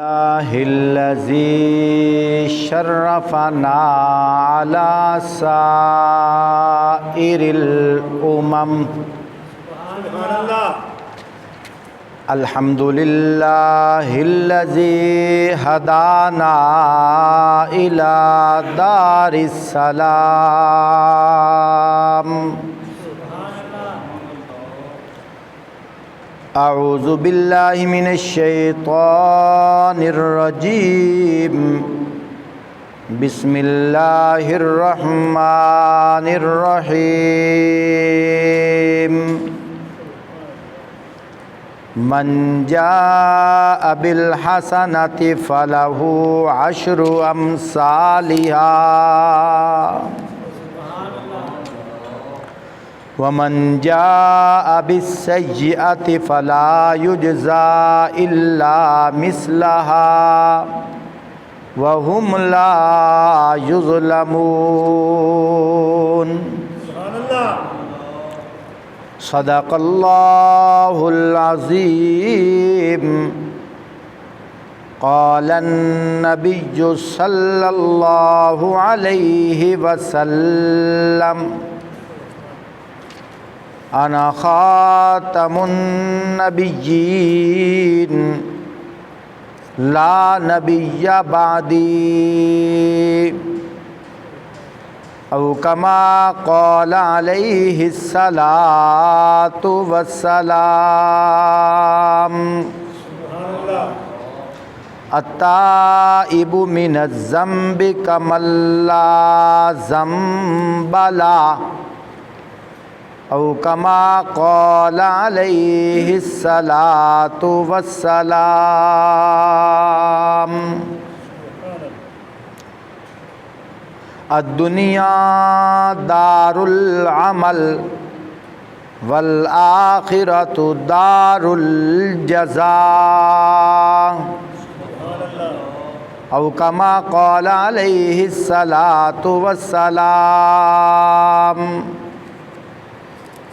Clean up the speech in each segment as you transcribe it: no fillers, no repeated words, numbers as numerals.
الله الذي شرفنا على سائر الأمم. الحمد لله الذي هدانا إلى دار السلام. أعوذ بالله من الشيطان الرجيم. بسم الله الرحمن الرحيم. من جاء بالحسنة فله عشر أمثالها ومن جاء بالسيئة فلا يجزى إلا مثلها وهم لا يظلمون. صدق الله العظيم. قال النبي صلى الله عليه وسلم: أنا خاتم النبيين لا نبي بعدي، أو كما قال عليه الصلاة والسلام. التائب من الذنب كمن لا ذنب له، أو كما قال عليه الصلاة والسلام. الدنيا دار العمل والآخرة دار الجزاء، أو كما قال عليه الصلاة والسلام.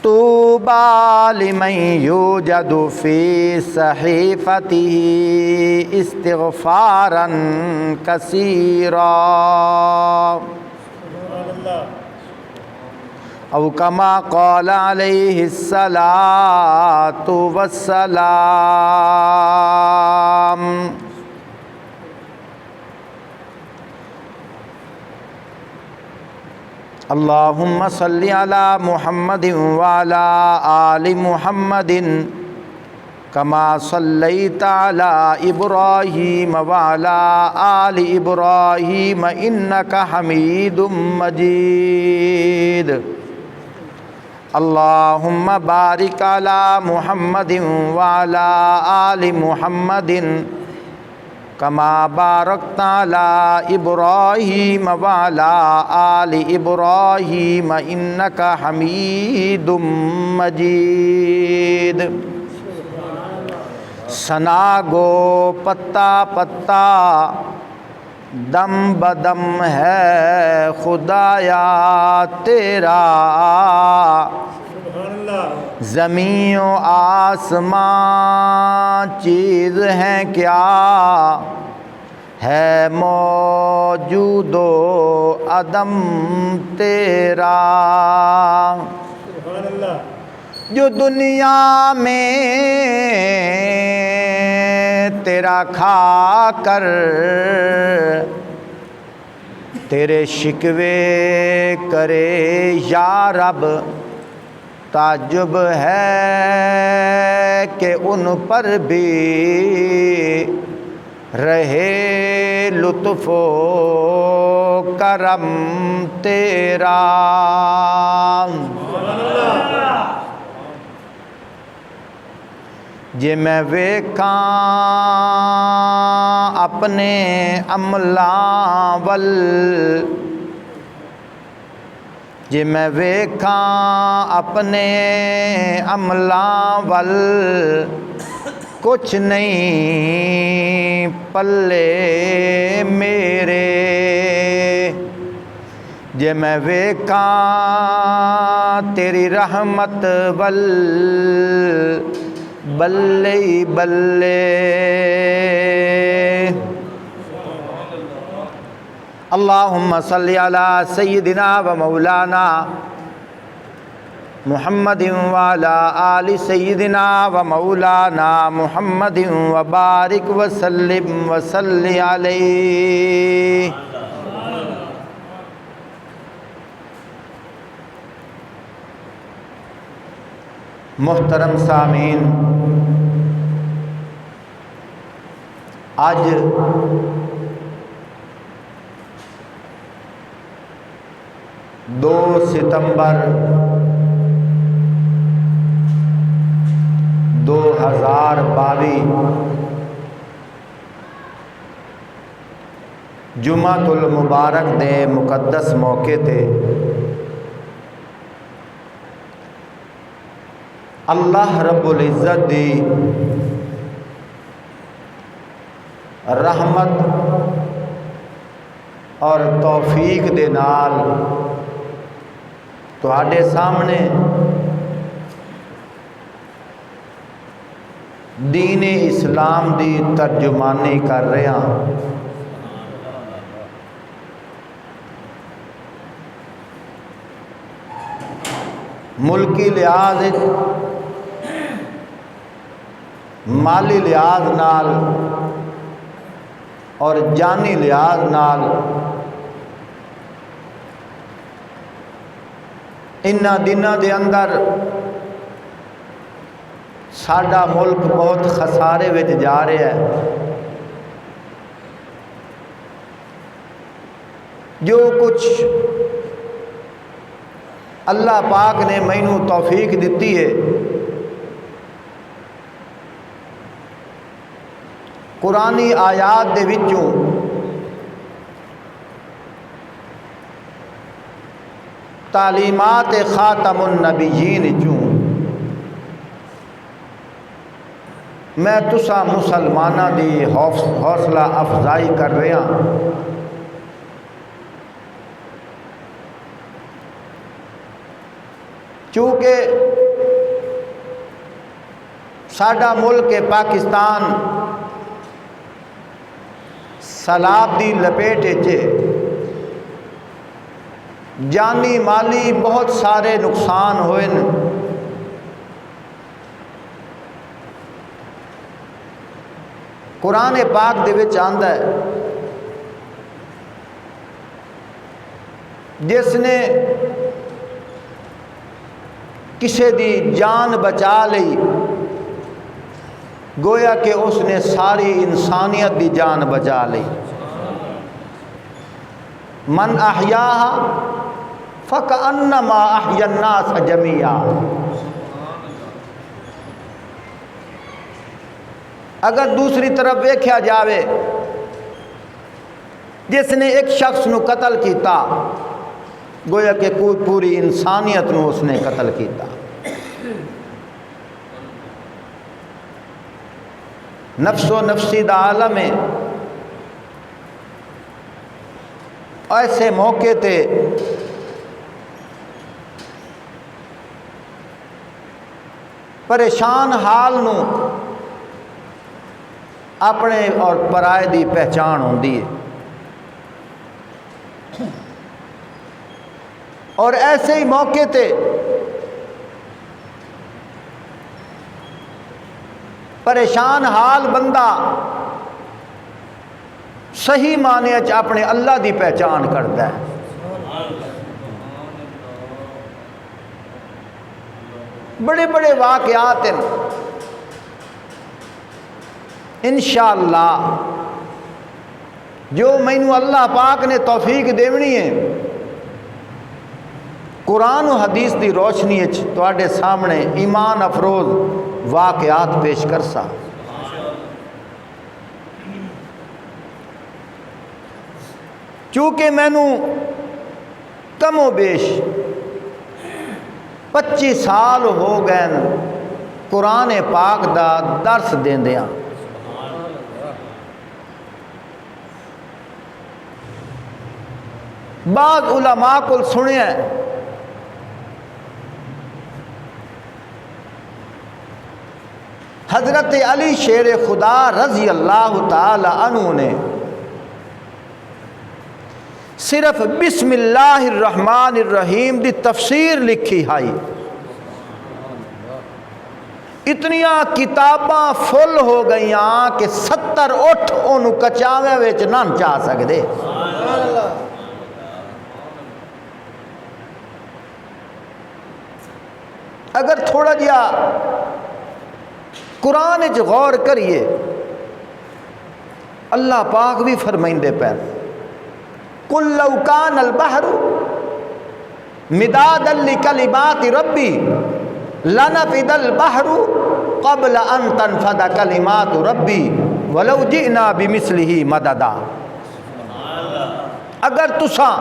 طوبى لمن يوجد في صحيفته استغفارا كثيرا، أو كما قال عليه الصلاة والسلام. اللهم صل على محمد وعلى آل محمد كما صليت على إبراهيم وعلى آل إبراهيم إنك حميد مجيد. اللهم بارك على محمد وعلى آل محمد كما باركت على إبراهيم وعلى آل إبراهيم إنك حميد مجيد. ثنا گو پتا پتا دم بدم ہے خدایا تیرا، زمین و آسمان چیز ہیں کیا، ہے موجود و عدم تیرا. جو دنیا میں تیرا کھا کر تیرے شکوے کرے یا رب، تعجب ہے کہ ان پر بھی رہے لطف و کرم تیرا. جے میں ویکھاں اپنے عملاں ول، جے میں ویکھاں اپنے عملاں ول، کچھ نہیں پلے میرے. جے میں ویکھاں تیری رحمت ول، بلے بلے اللہم صلی علی سیدنا و مولانا محمد وعلی آل سیدنا و مولانا محمد وبارک وسلم وصلی علیہ۔ محترم سامعین، آج 2 ستمبر 2022 جمعۃ المبارک دے مقدس موقع تے اللہ رب العزت دی رحمت اور توفیق دے نال تواڈے سامنے دین اسلام دی ترجمانی کر رہے ہیں۔ ملکی لحاظ مالی لحاظ نال اور جانی لحاظ نال انہاں دنوں دے اندر ساڈا ملک بہت خسارے وچ جا رہا ہے۔ جو کچھ اللہ پاک نے مینوں توفیق دیتی ہے، قرآنی آیات دے وچوں تعلیمات خاتم النبیین چوں میں تسا مسلمانہ دی حوصلہ افزائی کر رہا ہوں۔ چونکہ ساڈا ملک پاکستان سیلاب دی لپیٹ چ جانی مالی بہت سارے نقصان ہوئے۔ قرآن پاک دے وچ آندا ہے جس نے کسے دی جان بچا لئی گویا کہ اس نے ساری انسانیت دی جان بچا لی۔ من احیاها فکأنما احیا الناس جمیعا۔ اگر دوسری طرف ویکھیا جاوے جس نے ایک شخص نو قتل کیتا گویا کہ کوئی پوری انسانیت نو اس نے قتل کیتا۔ نفس و نفسی دا عالم ہے۔ ایسے موقع تے پریشان حال نو اپنے اور پرائے دی پہچان ہوندی ہے، اور ایسے ہی موقع تے پریشان حال بندہ صحیح معنی وچ اپنے اللہ دی پہچان کرتا ہے۔ بڑے بڑے واقعات ہیں انشاءاللہ جو مینوں اللہ پاک نے توفیق دیونی ہے قرآن و حدیث دی روشنی وچ تواڈے سامنے ایمان افروز واقعات پیش کرسا۔ چونکہ مینوں کم و بیش 25 سال ہو گئے قرآن پاک دا درس دیندیاں۔ بعض علماء کو سنیا حضرت علی شیر خدا رضی اللہ تعالی عنہ نے صرف بسم اللہ الرحمن الرحیم دی تفسیر لکھی ہائی اتنیاں کتاباں فل ہو گئیاں کہ 70 اٹھ انہوں کچاوے وچ نہ چاہ سکدے. اگر تھوڑا جیا قرآن وچ غور کریے اللہ پاک بھی فرمائندے پہ قُلْ لَوْ كَانَ الْبَحْرُ مِدَادًا لِكَلِمَاتِ رَبِّي لَنَفِدَ الْبَحْرُ قَبْلَ أَن تَنْفَدَ كَلِمَاتُ رَبِّي وَلَوْ جِئْنَا بِمِثْلِهِ مَدَدًا. اگر تساں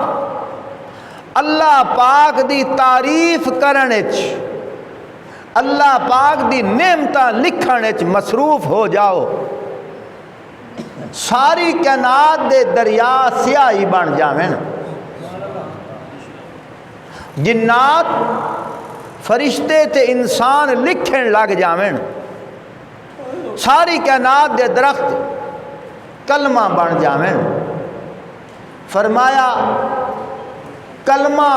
اللہ پاک دی تعریف کرنے اللہ پاک دی نعمتاں لکھنے مصروف ہو جاؤ ساری کائنات دے دریا سیاہی بن جاویں. جنات فرشتے تے انسان لکھن لگ جاویں. ساری کائنات دے درخت کلمہ بن جاویں. فرمایا کلمہ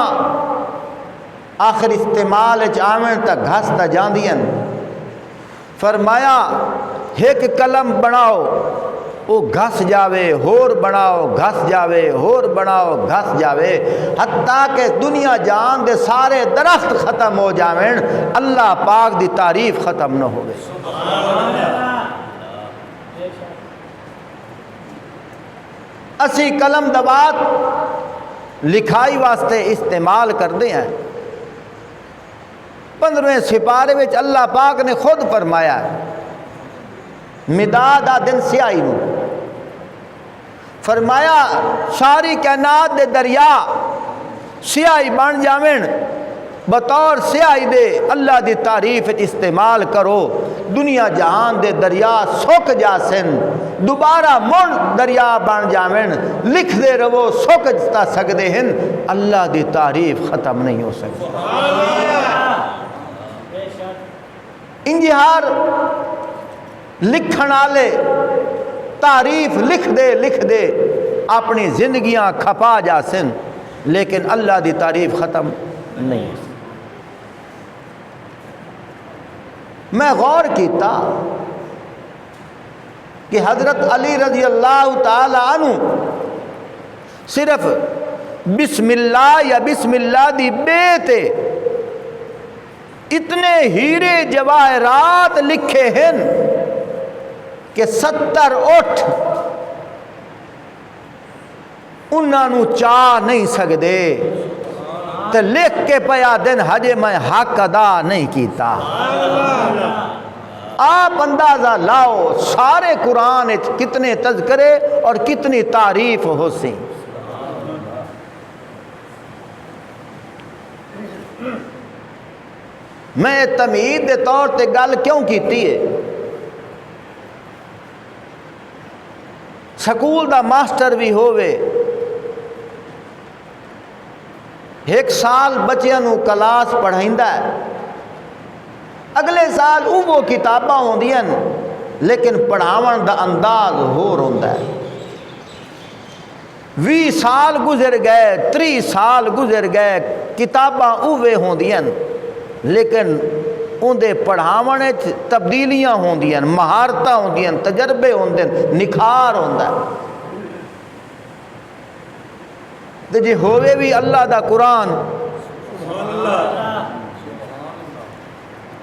آخر استعمال آویں تک گھستا جاندیاں. فرمایا ایک قلم بناؤ وہ گھس جاوے ہور بناؤ گھس جاوے ہور بناؤ گھس جاوے حتیٰ کہ دنیا جان دے سارے درخت ختم ہو جاویں اللہ پاک دی تعریف ختم نہ ہوئے. اسی قلم دوات لکھائی واسطے استعمال کردے ہیں. 15ویں سپارے وچ اللہ پاک نے خود فرمایا مداد دن سیاہی نو. فرمایا ساری کائنات دے دریا سیاہی بن جاویں بطور سیاہی دے اللہ دی تعریف استعمال کرو دنیا جہان دے دریا سک جاسن دوبارہ من دریا بن جاویں لکھ دے رہو سک جتا سکدے ہیں اللہ دی تعریف ختم نہیں ہو سکتی. انجہار لکھن آلے تعریف لکھ دے اپنی زندگیاں کھپا جاسن لیکن اللہ دی تعریف ختم نہیں ہو سکتی. میں غور کیتا کہ حضرت علی رضی اللہ تعالی عنہ صرف بسم اللہ یا بسم اللہ دی بیتے اتنے ہیرے جواہرات لکھے ہیں کہ 70 اٹھ انہوں چاہ نہیں سکدے تے لکھ کے پیا دن ہجے میں حق ادا نہیں کیتا. آپ اندازہ لاؤ سارے قرآن کتنے تذکرے اور کتنی تعریف ہو سی. میں تمہید دے طور تے گل کیوں کیتی ہے سکول دا ماسٹر بھی ہووے ایک سال بچیاں نو کلاس پڑھائندہ ہے اگلے سال وہ کتاباں ہوندیاں لیکن پڑھاون دا انداز ہور ہوندا ہے. 20 سال گزر گئے 30 سال گزر گئے کتاباں اوے ہوندیاں لیکن اندے پڑھاون تبدیلیاں ہوندیاں مہارتاں ہوندیاں تجربے ہوندے نکھار ہوندا ہے. تے جے ہووے بھی اللہ دا قرآن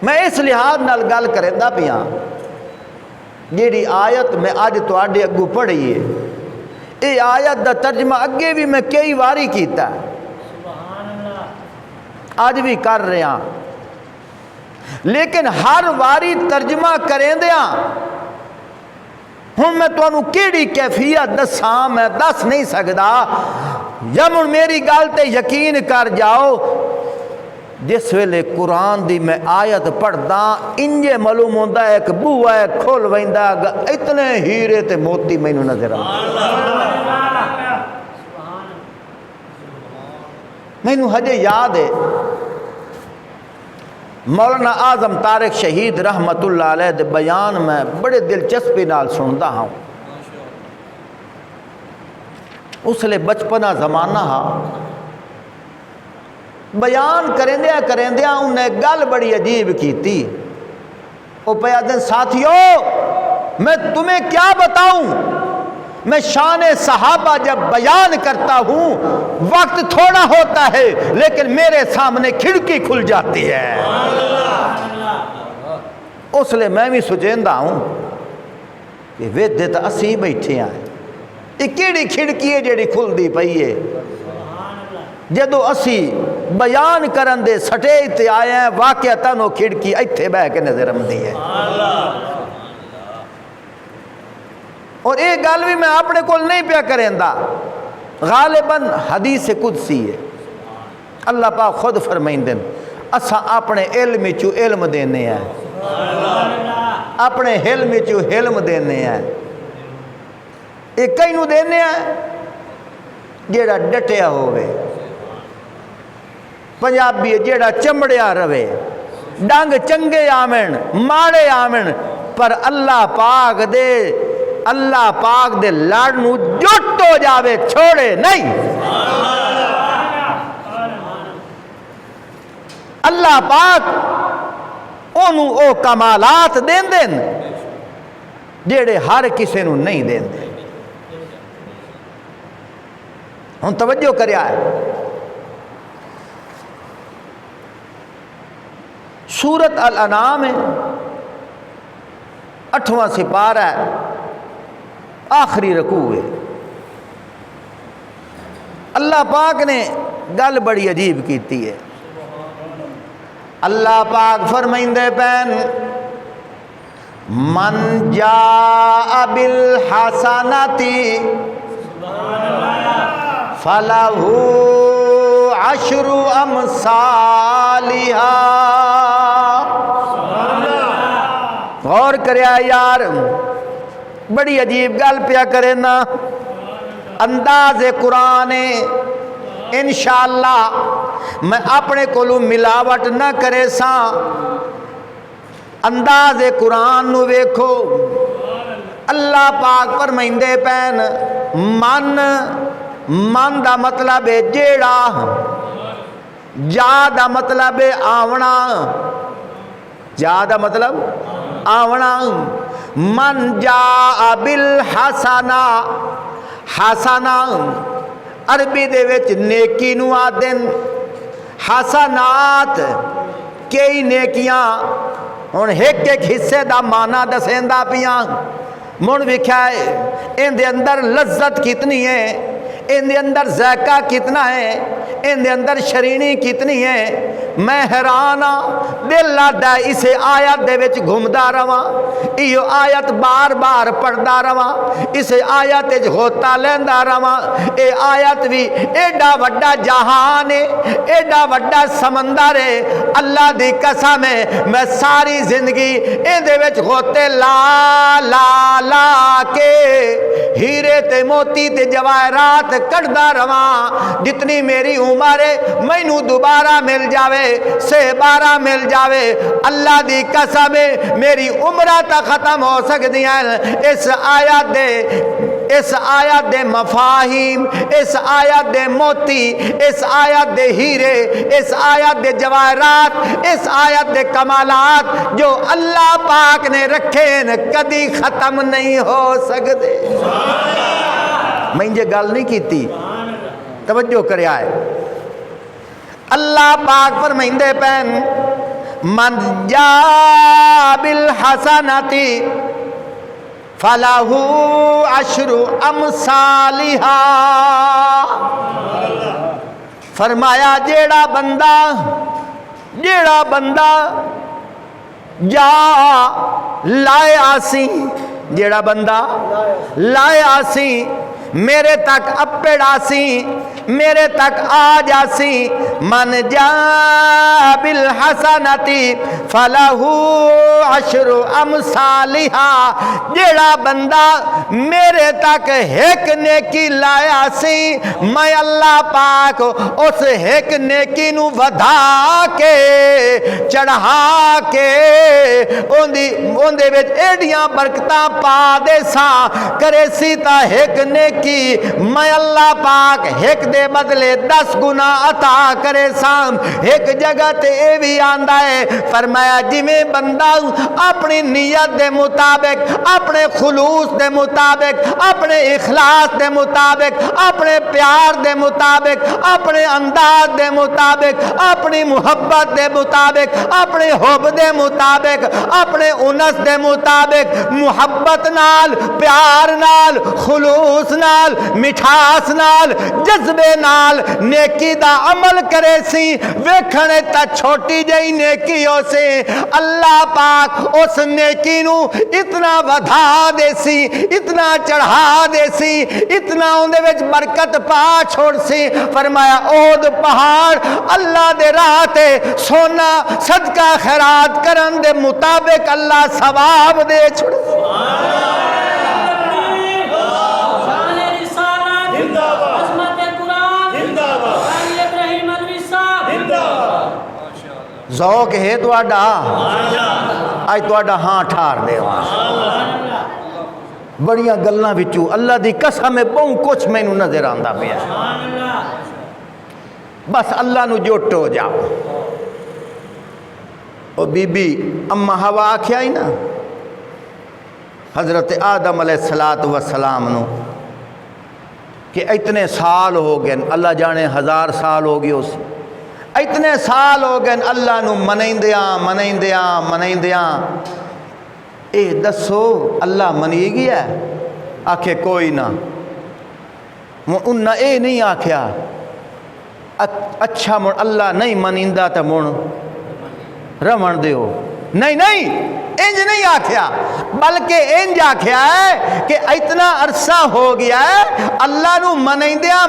میں اس لحاظ نال گل کردا پیاں جیڑی آیت میں اج تواڈے اگوں پڑھی ہے اے آیت دا ترجمہ اگے بھی میں کئی واری کیتا اج بھی کر رہا لیکن ہر واری ترجمہ کریں دیاں ہوں میں تانوں کیڑی کیفیت دساں میں دس نہیں سکدا جب میری گل تے یقین کر جاؤ جس ویلے قرآن دی میں آیت پڑھدا انجے معلوم ہوندا ہے ایک بوہ ہے کھول ویندا اتنے ہیرے تے موتی مینوں نظر آندے. مینوں ہجے یاد ہے مولانا اعظم طارق شہید رحمت اللہ علیہ دے بیان میں بڑے دلچسپی نال سندا ہوں. اس لیے بچپنا زمانہ ہا بیان کریندیا انہیں گل بڑی عجیب کی تھی. وہ پیا دن ساتھیوں میں تمہیں کیا بتاؤں، میں شان صحابہ جب بیان کرتا ہوں وقت تھوڑا ہوتا ہے لیکن میرے سامنے کھڑکی کھل جاتی ہے. اس لیے میں بھی سوچیندہ ہوں کہ ویدے تو اسی بیٹھے ہیں، یہ کیڑی کھڑکی ہے جیڑی کھل دی پئی ہے. جدو اسی بیان کرن دے سٹیج تے آئے ہیں واقعتاً وہ کھڑکی ایتھے بہ کے نظر آمدی ہے. اور ایک گل بھی میں اپنے کول نہیں پیا کریندا، غالباً حدیث قدسی ہے. اللہ پاک خود فرمائندے اساں اپنے علم چو علم دینے ہیں، اپنے علم چو علم دینے ہیں. ایک کئی نو دینے ہیں جیڑا ڈٹیا ہوئے، پنجابی جیڑا چمڑیا روے، ڈنگ چنگے آمن ماڑے آمن، پر اللہ پاک دے لڑنو جٹ ہو جاوے چھوڑے نہیں. اللہ پاک انہوں او کمالات دین دین جیڑے ہر کسے نو نہیں دین دین. ہم توجہ کریا ہے، سورت الانعام ہے 8واں سپارہ ہے، آخری رکوع ہے. اللہ پاک نے گل بڑی عجیب کیتی ہے. اللہ پاک فرمائندے پین من جاء بالحسنتی فلہ عشر امثالہا. غور کریا یار، بڑی عجیب گل پیا کرے نا. انداز قرآن انشاءاللہ میں اپنے کولوں ملاوٹ نہ کرے سا. انداز قرآن نو ویکھو، اللہ پاک فرمائندے پین من دا مطلب ہے جیڑا، جا دا مطلب ہے آونا، جا دا مطلب آونا. من جا بالحسنہ، حسنہ عربی دے وچ نیکی نو آدن، حسنات کئی نیکیاں. ہن ایک ایک حصے دا معنی دسیندا پیاں. من ویکھیا ہے ان دے اندر لذت کتنی ہے، ان دے اندر ذائقہ کتنا ہے، ان دے اندر شرینی کتنی ہے. میں حیران ہاں، دل لادا اسے آیت دے وچ گھومدا رواں، ایو آیت بار بار پڑھدا رواں، اسے آیت وچ ہوتا لیندا رواں. اے آیت بھی ایڈا وڈا جہان ہے، ایڈا وڈا سمندر ہے. اللہ دی قسم ہے میں ساری زندگی ان دے وچ ہوتے لا لا لا کے ہیرے تے موتی تے جواہرات کڑدا رواں. جتنی میری عمر ہے مینوں دوبارہ مل جاوے، سے بارہ مل جاوے. اللہ دی قسم ہے میری عمرہ تا ختم ہو سکتی ہیں اس آیت دے مفاہیم، اس آیت دے موتی، اس آیت دے ہیرے، اس آیت دے جواہرات، اس آیت دے کمالات جو اللہ پاک نے رکھے ہیں کدی ختم نہیں ہو سکتے. میں یہ گل نہیں کیتی، توجہ کریا ہے. اللہ پاک فرمائندے پین من جاء بالحسنتی فلہ عشر امثالہا. فرمایا جیڑا بندہ جا لائے آسی، جیڑا بندہ لائے آسی، میرے تک اپڑ آسی، میرے تک آ جاسی، من جا بالحسنتی فلہو عشر امثالہا، جیڑا بندہ میرے تک ایک نیکی لایا سی، میں اللہ پاک اس ایک نیکی نو ودھا کے چڑھا کے اندے وچ ایڈیاں برکتاں پا دے سا کرے سی تا ایک نیکی میں اللہ پاک ایک دے بدلے 10 گنا عطا کرے سا۔ ایک جگہ تے اے بھی آندا ہے، فرمایا جویں بندہ اپنی نیت دے مطابق، اپنے خلوص دے مطابق، اپنے اخلاص دے مطابق، اپنے پیار دے مطابق، اپنے انداز دے مطابق، اپنی محبت دے مطابق، اپنے حب دے مطابق، اپنے انس دے مطابق، محبت نال، پیار نال، خلوص نال، مٹھاس نال، جذبے نال نیکی دا عمل کرے سی، ویکھنے تا چھوٹی جئی نیکی ہو سی، اللہ پاک اس نیکی نو اتنا ودھا دے سی، اتنا چڑھا دے سی، اتنا اندے وچ برکت پا چھوڑ سی۔ فرمایا احد پہاڑ اللہ دے راہ تے سونا صدقہ خیرات کرن دے مطابق اللہ ثواب دے چھوڑ۔ ذوق ہے تواڈا، اج تواڈا ہاں ٹھار دے بڑیاں گلاں وچوں اللہ دی قسم ہے بہت کچھ مینوں نظر آندا پیا، بس اللہ نو جٹ ہو جاؤ۔ او بی بی اما ہوا آکھیا ہی نا حضرت آدم علیہ السلام نو کہ اتنے سال ہو گئے، اللہ جانے 1000 سال ہو گئے اس، اتنے سال ہو گئے اللہ نو منیندیاں اے دسو اللہ منی گیا ہے؟ آکھے کوئی نہ، انہاں اے نہیں آکھیا اچھا من اللہ نہیں منیندہ تا من رمن دیو، نہیں انج نہیں آکھیا، بلکہ انج آکھیا ہے کہ اتنا عرصہ ہو گیا ہے اللہ نو منیندیاں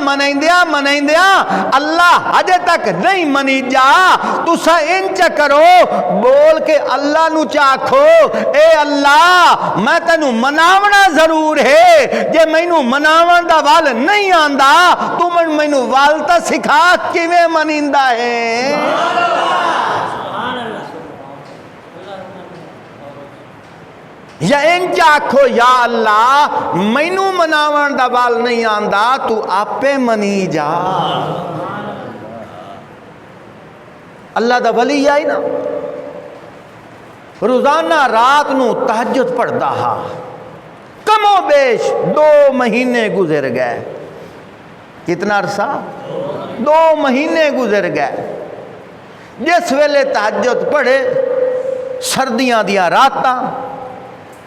اللہ ہجے تک نہیں منی جا، تسا انج کرو بول کے اللہ نو چاکھو اے اللہ میں تینو مناونا ضرور ہے، جے مینو مناون دا وال نہیں آندا تو مینو وال تا سکھا کیویں منیندا ہے۔ یا انچ آکھو یا اللہ مینو مناون دا وال نہیں آندا تو آپے منی جا۔ اللہ دا ولی آئی نا روزانہ رات نو تہجد پڑھدا ہا، کم و بیش 2 مہینے گزر گئے، کتنا عرصہ؟ 2 مہینے گزر گئے۔ جس ویلے تہجد پڑھے سردیاں دیاں راتاں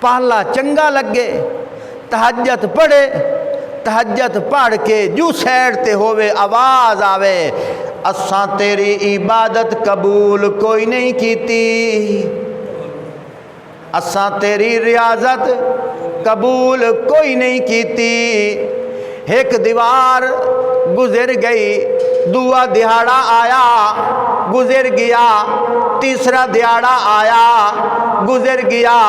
پہلا چنگا لگے، تہجد پڑھے، تہجد پڑھ کے جو سیڈ تے ہوئے آواز آوے اساں تیری عبادت قبول کوئی نہیں کیتی، اساں تیری ریاضت قبول کوئی نہیں کیتی۔ ایک دیوار گزر گئی، دعا دہاڑا آیا گزر گیا، تیسرا دہاڑا آیا گزر گیا،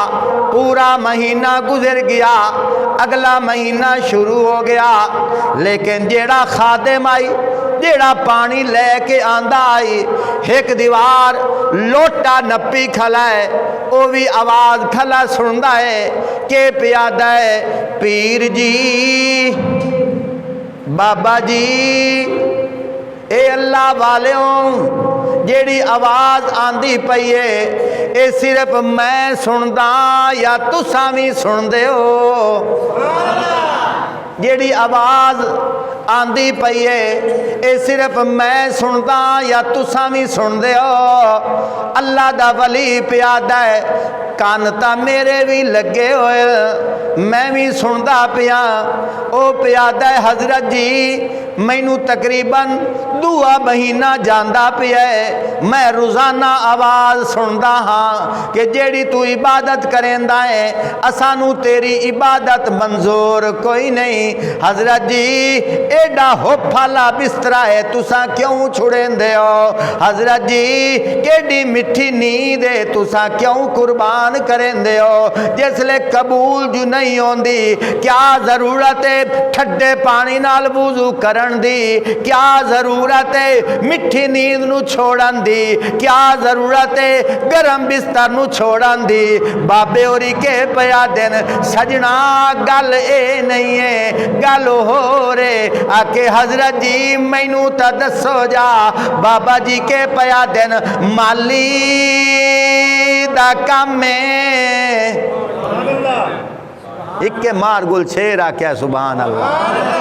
پورا مہینہ گزر گیا، اگلا مہینہ شروع ہو گیا، لیکن جیڑا خادم آئی، جیڑا پانی لے کے آندا آئی، ایک دیوار لوٹا نپی کھلا ہے، او بھی آواز کھلا سندا ہے کہ پیادہ ہے پیر جی، بابا جی، اے اللہ والیوں جیڑی آواز آندی پئی ہے اے صرف میں سندا یا تساں بھی سندے ہو؟ جیڑی آواز آندی پئی ہے اے صرف میں سندا یا تساں بھی سندے ہو؟ اللہ دا ولی پیادہ ہے کان تا میرے بھی لگے ہوئے میں بھی سندا پیا او پیادہ حضرت جی مینوں تقریباً 2 مہینہ جاندا پیا ہے میں روزانہ آواز سندا ہاں کہ جیڑی تو عبادت کریندا ہے اسانو تیری عبادت منظور کوئی نہیں حضرت جی ایڈا ہوپھالا بسترا ہے تساں کیوں چھڑیندے ہو حضرت جی کیڈی مٹھی نیند ہے تساں کیوں قربان کریندے ہو جس لے قبول جو نہیں ہوندی کیا ضرورت ہے ٹھڈے پانی نال وضو کرن دی کیا ضرورت ہے مٹھی نیند نو چھوڑن دی کیا ضرورت ہے گرم بستر نو چھوڑن دی بابے اوری کے پیا دن سجنا گل اے نہیں ہے گل ہو رے آکے حضرت جی مینوں تا دسو جا بابا جی کے پیا دن مالی دا کام میں ایک کے مار گل چھیرا کیا سبحان اللہ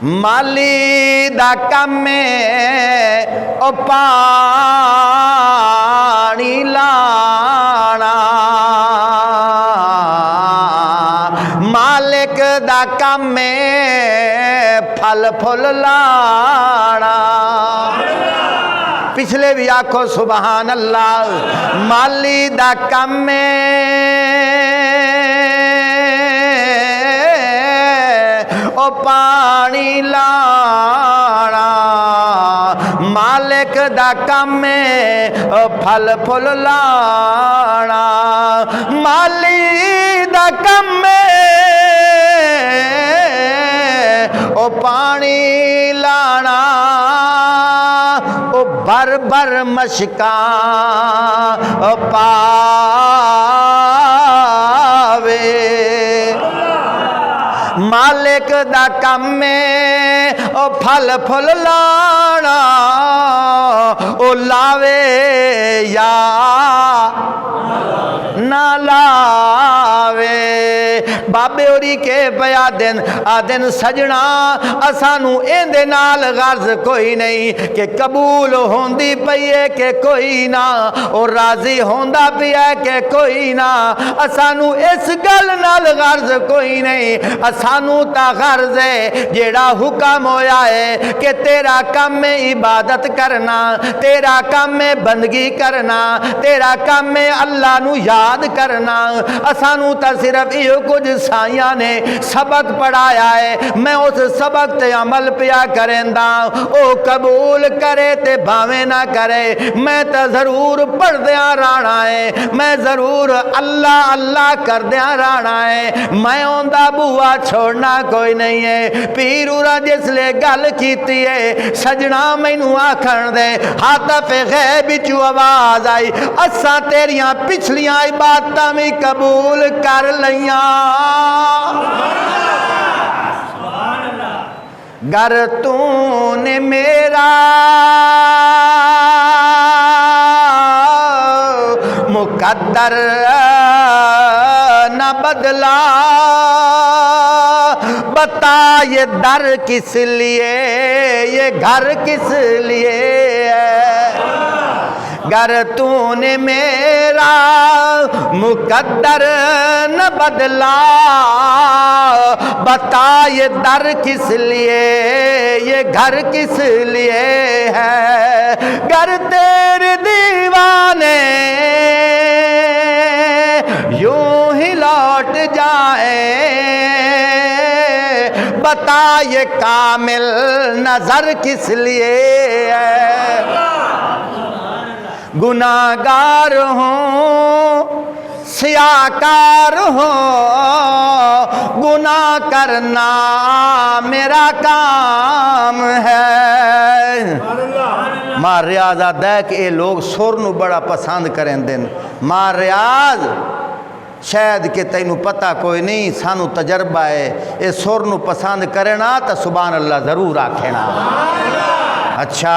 مالی دا کام میں او پانی لانا مالک دا کام میں پھل پھل لانا پچھلے بھی آکھو سبحان اللہ مالی دا کام میں او پانی لانا مالک دا کام میں او پھل پھل لانا مالی دا کام میں او پانی لانا او بھر بھر مشکاں او پاوے مالک دا کام میں او پھل پھل لانا او لاوے یا نہ لاوے بابے اوری کے پیا دن آدن سجنا اسانو ایندے نال غرض کوئی نہیں کہ قبول ہوندی پئیے کہ کوئی نہ اور راضی ہوندا پیا کہ کوئی نہ اسانو اس گل نال غرض کوئی نہیں اسانو تا غرض ہے جیڑا حکم ہویا ہے کہ تیرا کام میں عبادت کرنا تیرا کام میں بندگی کرنا تیرا کام میں اللہ نو یاد کرنا اسانو تا صرف یہ کچھ سائیاں نے سبق پڑھایا ہے میں اس سبق تے عمل پیا کریندا او قبول کرے تے بھاویں نہ کرے میں تا ضرور پڑھ دیاں رانا ہے میں ضرور اللہ اللہ کر دیاں رانا ہے میں اوندا بوا چھوڑنا کوئی نہیں ہے پیرورا جس لے گل کیتی ہے سجنا مینوں آکھن دے ہاتف غیب چو آواز آئی اساں تیریاں پچھلیاں عبادتاں بھی قبول کر لیاں گر تو نے میرا مقدر نہ بدلا بتا یہ در کس لیے یہ گھر کس لیے ہے گر تو نے میرا مقدر نہ بدلا بتا یہ در کس لیے یہ گھر کس لیے ہے گر تیرے دیوانے یوں ہی لوٹ جائے بتا یہ کامل نظر کس لیے ہے گناہگار ہوں سیاکار ہوں گناہ کرنا میرا کام ہے ماں ریاض آدھا ہے کہ یہ لوگ سر نو بڑا پسند کریں دن ماں ریاض شاید کہ تینوں پتہ کوئی نہیں سانو تجربہ ہے یہ سر نو پسند کرنا تو سبحان اللہ ضرور آکھنا اچھا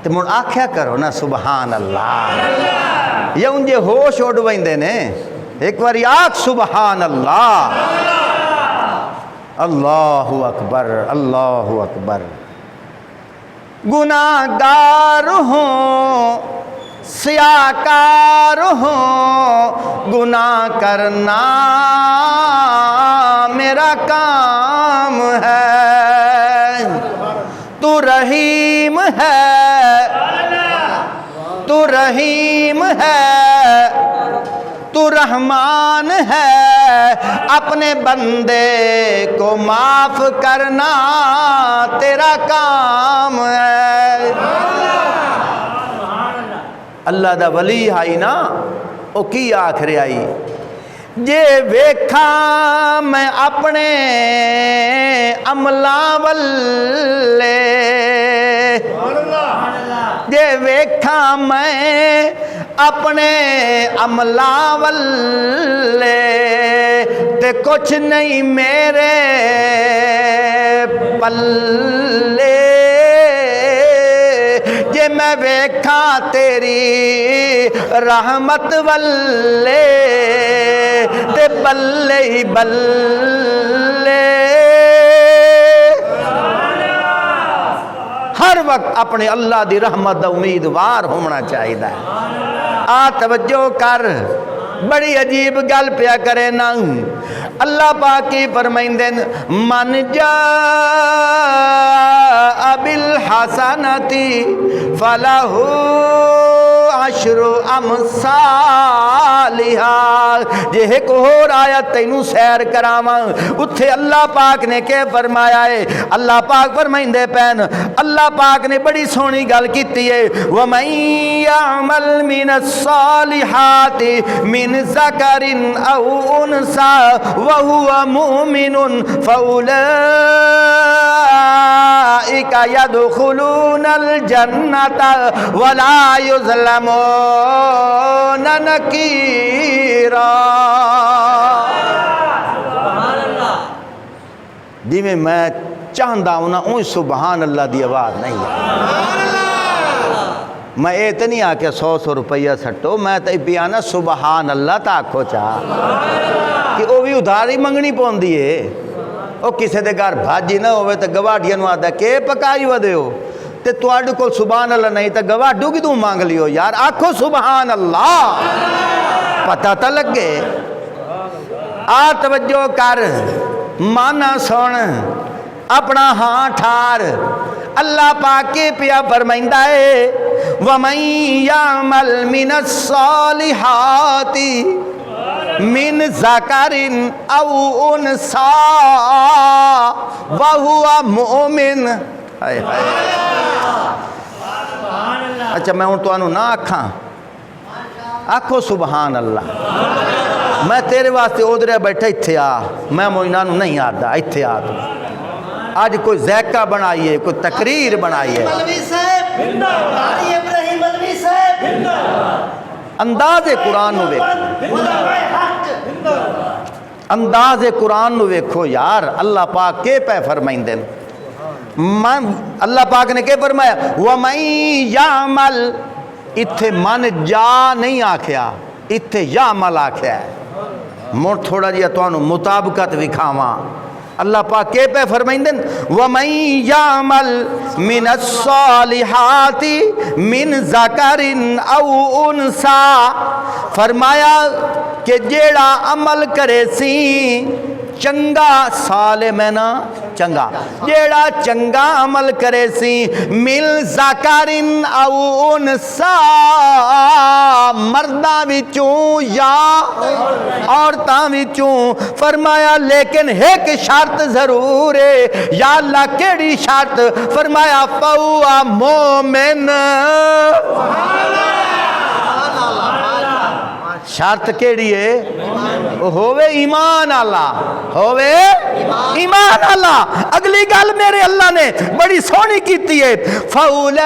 تو مڑ آکھیا کرو نا سبحان اللہ یہ انجے ہوش اڑ ویندے نے ایک بار آکھ سبحان اللہ اللہ اکبر اللہ اکبر گناہگار ہوں سیاکار ہوں، گناہ کرنا میرا کام ہے۔ تو رحیم ہے، تو رحیم ہے، تو رحمان ہے، اپنے بندے کو معاف کرنا تیرا کام ہے۔ اللہ دا ولی آئی نا، او کی آخر آئی، جے ویکھاں میں اپنے عملاں والے، جے ویکھاں میں اپنے عملاں والے، تے کچھ نہیں میرے پلے، جے میں ویکھاں تیری رحمت والے، تے بلے ہی بلے۔ ہر وقت اپنے اللہ دی رحمت دا امیدوار ہونا چاہیے۔ توجہ کر، بڑی عجیب گل پیا کرے نا، اللہ پاک کی فرمائندے من جاء بالحسنتی فلہ عشر امثالہا۔ جے ایک اور آیت تینوں سیر کراواں، اتھے اللہ پاک نے کہ فرمایا ہے، اللہ پاک فرمائندے پین، اللہ پاک نے بڑی سونی گل کیتی ہے، وَمَن يَعْمَلْ مِنَ الصَّالِحَاتِ مِنْ ذَكَرٍ أَوْ أُنْثَىٰ وَهُوَ مُؤْمِنٌ فَأُولَٰئِكَ يَدْخُلُونَ الْجَنَّةَ وَلَا يُظْلَمُونَ نَقِيرًا۔ جی میں چاہتا ہوں نا، اون سبحان اللہ دی آواز نہیں ہے۔ میں یہ تو نہیں آکے 100 روپیہ سٹو، میں تو پیانا سبحان اللہ تا آکھو چاہ کہ وہ بھی ادھاری منگنی پوندی ہے۔ وہ کسے دے گھر بھاجی نہ ہوئے تو گواڈیاں نو آدھا کہ پکائی ودے ہو، تے تواڈے کول سبحان اللہ نہیں تو گواڈو کی تو مانگ لیو یار، آکھو سبحان اللہ، پتہ تا لگے۔ توجہ کر، مانا سن، اپنا ہاں ٹھار، اللہ پاک کے پیا فرمائندہ ہے، وَمَن يَعْمَلْ مِنَ الصَّالِحَاتِ مِنْ ذَكَرٍ أَوْ أُنْثَىٰ وَهُوَ مُؤْمِنٌ۔ اچھا میں ہوں تو انہوں نہ آکھاں، آکھو سبحان اللہ۔ میں تیرے واسطے ادھرے بیٹھا اتھے آ، میں موئنانو نہیں آتا اتھے آ۔ تو آج کوئی ذائقہ بنائیے، کوئی تقریر بنائیے، انداز قرآن نو ویکھو، انداز قرآن نو ویکھو یار۔ اللہ پاک کے پہ فرمائندے، اللہ پاک نے کہ فرمایا وَمَن يَعْمَلْ، اتھے من جا نہیں آکھیا، اتھے یعمل آکھیا ہے۔ مور تھوڑا جیا تو انہوں مطابقت وکھاواں، اللہ پاک کے پہ فرمائندن وَمَن يَعْمَلْ مِنَ الصَّالِحَاتِ مِنْ ذَكَرٍ أَوْ أُنْثَىٰ، فرمایا کہ جیڑا عمل کرے سی چنگا، سالم ہے نا چنگا، جیڑا چنگا عمل کرے سی مِنْ ذَكَرٍ أَوْ أُنْثَىٰ، مرداں وچوں یا عورتاں وچوں، فرمایا لیکن ایک شرط ضرور ہے، یا اللہ کیڑی شرط؟ فرمایا فَهُوَ مُؤْمِنٌ۔ شرط کیڑی ہے؟ ہووے ایمان اللہ، ہووے ایمان اللہ۔ اگلی گل میرے اللہ نے بڑی سونی کیتی ہے، فَأُولَٰئِكَ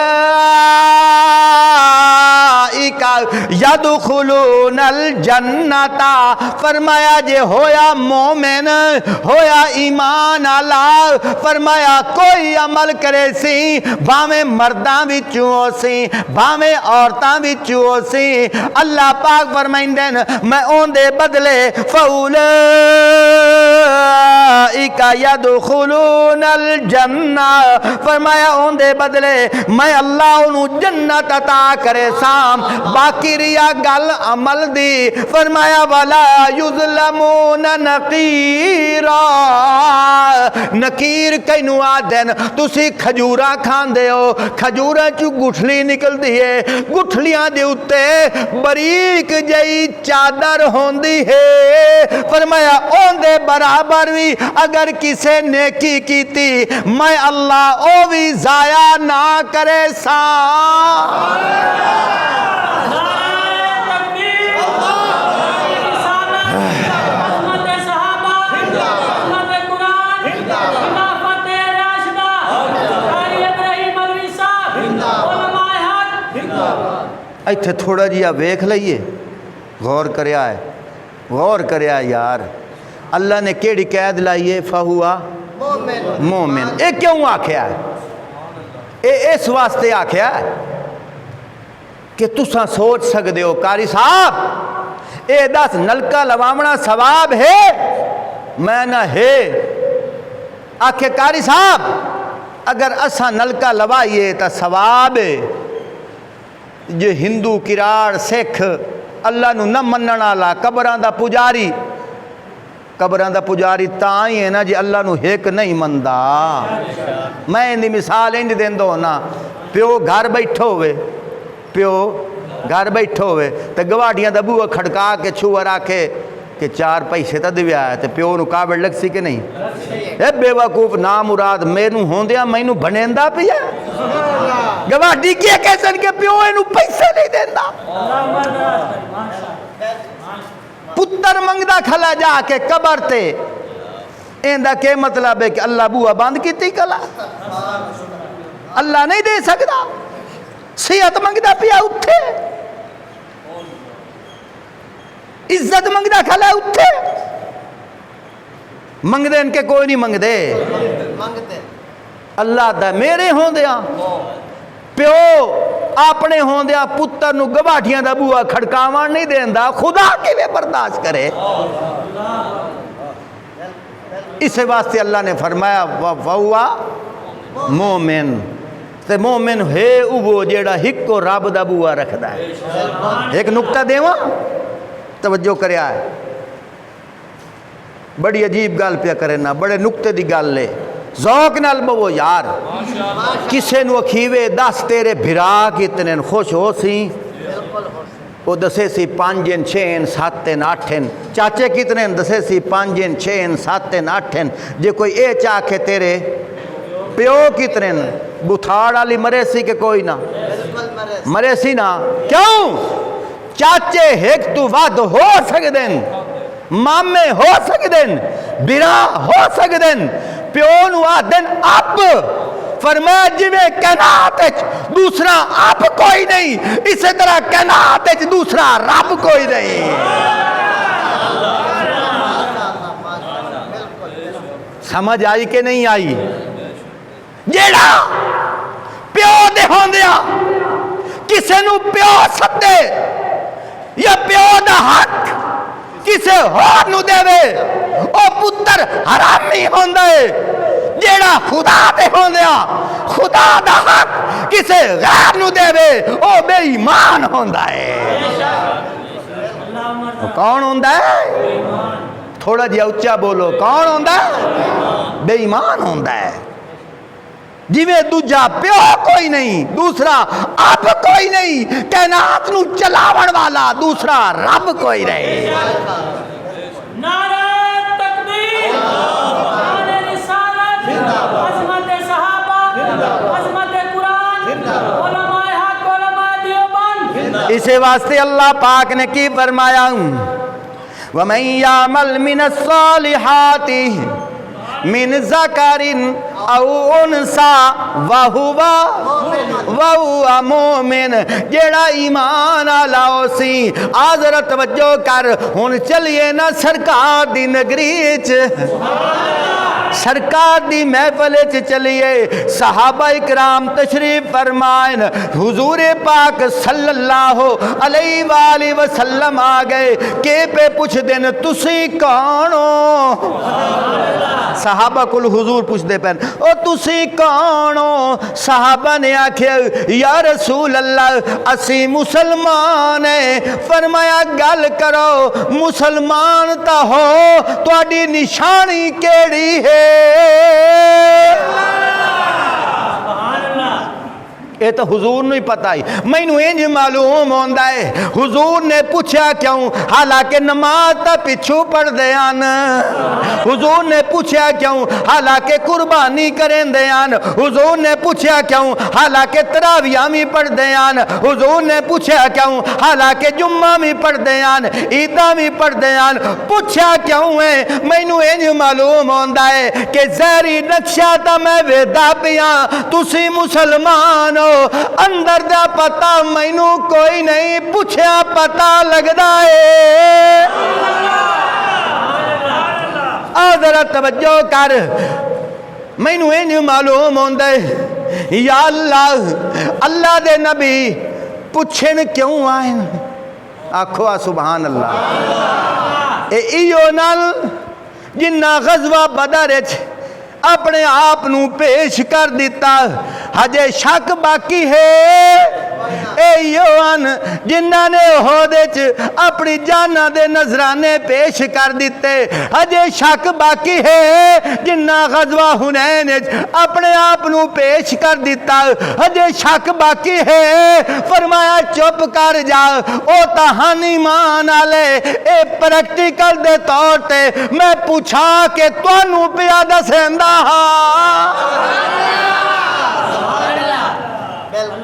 يَدْخُلُونَ الْجَنَّةَ، فرمایا جے ہویا مومن، ہویا ایمان اللہ، فرمایا کوئی عمل کرے سی، باویں مرداں وچوں ہو سی، باویں عورتاں وچوں ہو سی، اللہ پاک فرمائندے میں اون دے بدلے فَأُولَٰئِكَ يَدْخُلُونَ الْجَنَّةَ، فرمایا اون دے بدلے میں اللہ انہوں جنت عطا کرے سام۔ باقی ریا گل عمل دی فرمایا والا یظلمون نقیرا نقیر کینو آدن تسی کھجوراں کھاندے ہو کھجوراں چو گٹھلی نکل دیئے گٹھلیاں دے اتے بریک جئی چادر ہوندی ہے فرمایا اون دے برابر بھی اگر کسے نیکی کیتی میں اللہ او بھی ضائع نہ کرے سا ایتھے تھوڑا جیا ویکھ لئیے غور کریا یار اللہ نے کیڑی قید لائیے فہوا مومن اے کیوں آکھیا ہے اس واسطے آکھیا ہے کہ تساں سوچ سکدے ہو قاری صاحب اے دس نلکا لوامنا ثواب ہے میں نہ ہے آکھے قاری صاحب اگر اساں نلکا لوائیے تا ثواب ہے جو ہندو کراڑ سکھ اللہ نو نہ منن والا قبراں دا پجاری تاں ہی ہے نا جی اللہ نو ہیک نہیں مندا میں اندی مثال انج دیندو نا پیو گھر بیٹھو ہوئے تے گواڈیاں دا بوہا کھڑکا کے چھوڑ آکھے کہ 4 پیسے تا دیویا ہے تے پیو نو کابڑ لگ سی کہ نہیں اے بے وقوف نامراد مینوں ہوندیاں مینوں بنیندا پیا گواڈی کیا کہسن کہ پیو اینو پیسے نہیں دیندا پتر منگدا کھلا جا کے قبر تے ایندا کے مطلب ہے کہ اللہ بوہا بند کیتی کلا اللہ نہیں دے سکدا صحت منگدا پیا اٹھے عزت منگدا کھلا اٹھے منگدے ان کے کوئی نہیں منگدے اللہ دا میرے ہوندیاں پیو اپنے ہوندیاں پتر نو گواٹھیاں دا بوہا کھڑکاوان نہیں دیندا خدا کے لئے برداشت کرے اس واسطے اللہ نے فرمایا وَوَّا مومن تے مومن ہے وہ جیڑا ہک کو رب دا بوہا رکھدا ہے ایک نکتہ دیواں توجہ کریا ہے بڑی عجیب گل پیا کرے نا بڑے نکتے دی گل لے ذوق نال بو یار کسے نو اکھیوے 10 تیرے بھرا کتنے خوش ہو سی وہ دسے سی 5 6 7 8 چاچے کتنے دسے سی 5 6 7 8 جے کوئی اے چاکھے تیرے پیو کتنے بتھاڑ والی مرے سی کہ کوئی نہ مرے سی نا کیوں چاچے ایک تو ود ہو سکدن مامے ہو سکدن برا ہو سکدن پیو نو آدن اب فرمایا جویں کائنات وچ دوسرا اب کوئی نہیں اسی طرح کائنات وچ دوسرا رب کوئی نہیں سمجھ آئی کہ نہیں آئی جیڑا پیو دے ہوندیاں کسے نو پیو سدے یا پیو دا حق کسے ہور نو دے وے او پتر حرامی ہوندے جیڑا خدا دے ہوندیاں خدا دا حق کسے غیر نو دے وے او بے ایمان ہوندا ہے کون ہوندا ہے تھوڑا جی اونچا بولو کون ہوندا ہے بے ایمان ہوندا ہے جویں دوجا پیو کوئی نہیں دوسرا اب کوئی نہیں کائنات نو چلاون والا دوسرا رب کوئی رہے نعرہ تکبیر نعرہ رسالت عظمت صحابہ عظمت قرآن علماء حق علماء دیوبند اسے واسطے اللہ پاک نے کی فرمایا وَمَن يَعْمَلْ مِنَ الصَّالِحَاتِ من ذکرن او انسا وہو مومن جیڑا ایمان آلاؤ سی آذر توجہ کر ہن چلیے نا سرکار دی نگریچ سرکار دی محفل چ چلیے صحابہ اکرام تشریف فرمائن حضور پاک صلی اللہ علیہ وآلہ وسلم آ گئے کہ پہ پوچھ دین تسی کون ہو صحابہ کل حضور پوچھ دے پہن او تسی کون ہو صحابہ نے آکھیا یا رسول اللہ اسی مسلمان ہیں فرمایا گل کرو مسلمان تا ہو تواڈی نشانی کیڑی ہے یہ تو حضور نہیں پتا ہی مینوں انج معلوم ہوندا ہے حضور نے پوچھا کیوں حالانکہ نماز تا پچھو پڑھ دیان حضور نے پوچھا کیوں حالانکہ قربانی کریں دیان حضور نے پوچھا کیوں حالانکہ تراویح بھی پڑھ دیان حضور نے پوچھا کیوں حالانکہ جمعہ بھی پڑھ دیان عیداں بھی پڑھ دیان پوچھا کیوں ہے مینوں انج معلوم ہوندا ہے کہ زہری نقشہ تا میں ویدا پیاں تسی مسلمان ہو اندر دا پتا مینوں کوئی نہیں پوچھیا پتا لگدا ہے ذرا توجہ کر مینوں انج معلوم ہوندا ہے یا اللہ دے نبی پوچھن کیوں آئے آکھو سبحان اللہ ایو نال جنہ غزوہ بدر وچ اپنے آپ نو پیش کر دیتا ہجے شک باقی ہے اے یوان جنہ نے عہدے چ اپنی جانہ دے نذرانے پیش کر دیتے ہجے شک باقی ہے جنہ غزوہ حنین اپنے آپ نو پیش کر دیتا ہجے شک باقی ہے فرمایا چپ کر جا او تہانی مان آلے اے پریکٹیکل دے طور تے میں پوچھا کہ توانو پیا دسیندا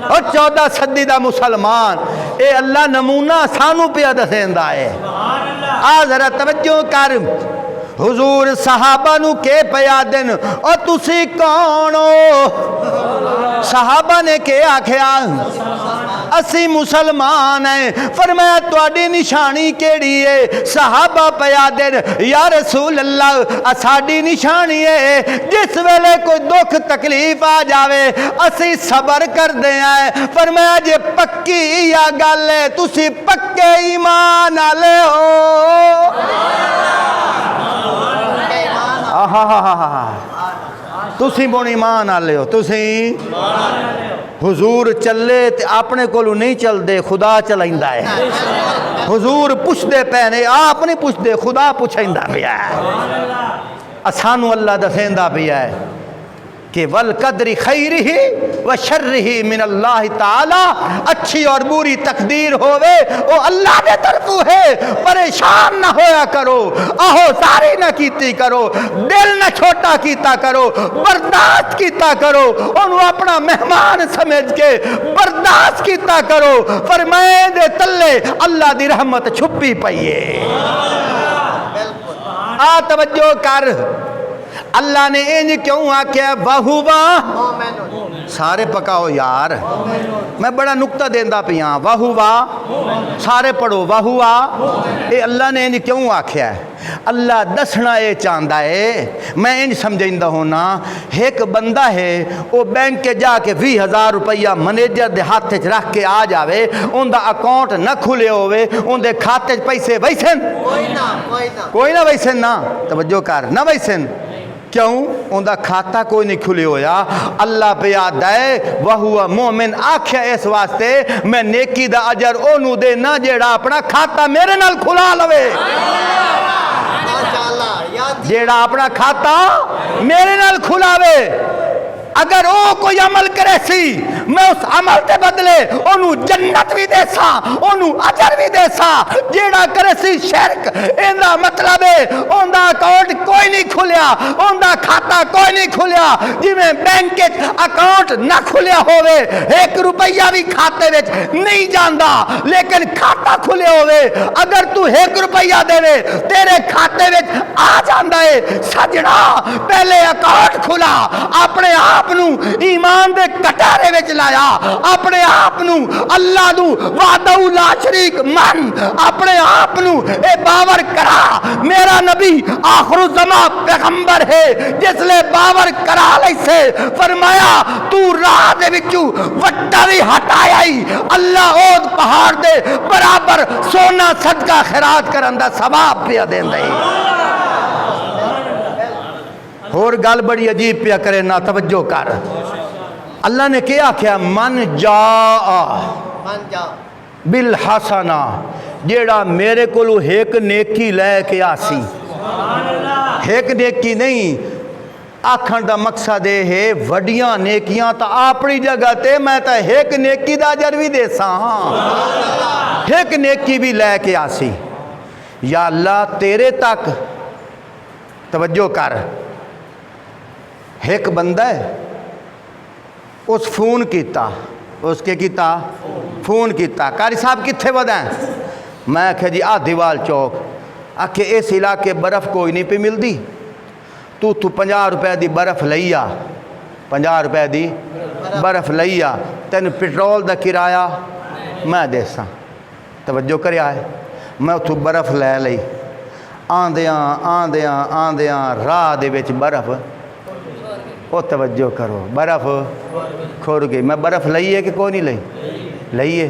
اور 14 صدی دا مسلمان اے اللہ نمونہ سانو پیا دسیندا ہے ذرا توجہ کر حضور صحابہ نو کے پیا دن اور تسی کون ہو صحابہ نے کے آکھیا اسی مسلمان ہیں فرمایا تواڈی نشانی کیڑی ہے صحابہ پیا دن یا رسول اللہ ساڈی نشانی ہے جس ویلے کوئی دکھ تکلیف آ جاوے اسی صبر کر دے ہیں فرمایا جے پکی یا گل ہے تسی پکے ایمان والے ہو تسی بون ایمان آلے ہو تسی حضور چلے تے اپنے کولو نہیں چل دے خدا چلائندہ ہے حضور پوچھ دے پہنے آپ نہیں پوچھ دے خدا پوچھائندہ بھی ہے اسانو اللہ دسیندہ بھی ہے کہ والقدر خیرہ و شرہ من اللہ تعالی اچھی اور بری تقدیر ہوئے وہ اللہ دے طرفو ہے پریشان نہ ہویا کرو آہو ساری نہ کیتی کرو دل نہ چھوٹا کیتا کرو برداشت کیتا کرو انہوں اپنا مہمان سمجھ کے برداشت کیتا کرو فرمائے دے تلے اللہ دی رحمت چھپی پئیے توجہ کر اللہ نے انج کیوں آکھیا وَهُوَ سارے پکاؤ یار میں بڑا نکتہ دیندہ پیاں وَهُوَ سارے پڑھو وَهُوَ اے اللہ نے انج کیوں آکھیا ہے اللہ دسنا اے چاندہ ہے میں انج سمجھائندہ ہونا ایک بندہ ہے وہ بینک کے جا کے 20,000 روپیہ منیجر دے ہاتھ رکھ کے آ جاوے ان دا اکاؤنٹ نہ کھلے ہوئے ان دے کھاتے پیسے ویسن کوئی نہ ویسن نہ توجہ کر نہ ویسن کیوں ان دا کھاتا کوئی نہیں کھلے ہویا اللہ پہ یاد ہے وہو مومن آکھیا اس واسطے میں نیکی دا اجر اونو دے نہ جیڑا اپنا کھاتا میرے نال کھلا لوے جیڑا اپنا کھاتا میرے نال کھلاوے اگر وہ کوئی عمل کرے سی میں اس عمل تے بدلے انہوں جنت بھی دے سا انہوں اجر بھی دے سا جیڑا کرے سی شرک اندہ مطلب ہے اندہ اکاؤنٹ کوئی نہیں کھلیا اندہ کھاتا کوئی نہیں کھلیا جی میں بینک اکاؤنٹ نہ کھلیا ہوئے 1 روپیہ بھی کھاتے وچ نہیں جاندہ لیکن کھاتا کھلے ہوئے اگر تو 1 روپیہ دے تیرے کھاتے وچ آ جاندہ ہے سجڑا پہلے اکاؤنٹ کھلا اپنے آپ نو ایمان دے کٹارے وچ لایا، اپنے آپ نو اللہ نو وحدہ لا شریک من، اپنے آپ نو اے باور کرا میرا نبی آخر الزمان پیغمبر ہے، جس لے باور کرا لئی سے فرمایا تو راہ دے وچوں وٹا بھی ہٹایا ہی اللہ اود پہاڑ دے برابر سونا صدقہ خیرات کرن دا ثواب پیا دیندا ہے۔ اور گل بڑی عجیب پیا کرے نا، توجہ کر، اللہ نے کیا کیا؟ من جا بالحسنہ، جیڑا میرے کولو ایک نیکی لے کے آسی، ایک نیکی نہیں، آکھن دا مقصد ہے وڈیاں نیکیاں تا اپنی جگہ تے میں تا ایک نیکی دا اجر بھی دے سا، ایک نیکی بھی لے کے آسی۔ یا اللہ تیرے تک، توجہ کر، ایک بندہ ہے اس فون کیتا، اس کے کیتا فون کیتا، قاری صاحب کتھے ودا ہیں؟ میں کہا جی دیوال چوک، آکھے اس علاقے برف کوئی نہیں پہ مل دی، تو 50 روپے دی برف لئیا، 50 روپے دی برف لئیا، تین پیٹرول دا کرایہ میں دے سا، توجہ کریا ہے، میں تو برف لے لئی، آندیاں راہ دے وچ برف، او توجہ کرو برف کھور گئی، میں برف لئیے کہ کوئی نہیں لئی؟ لئیے،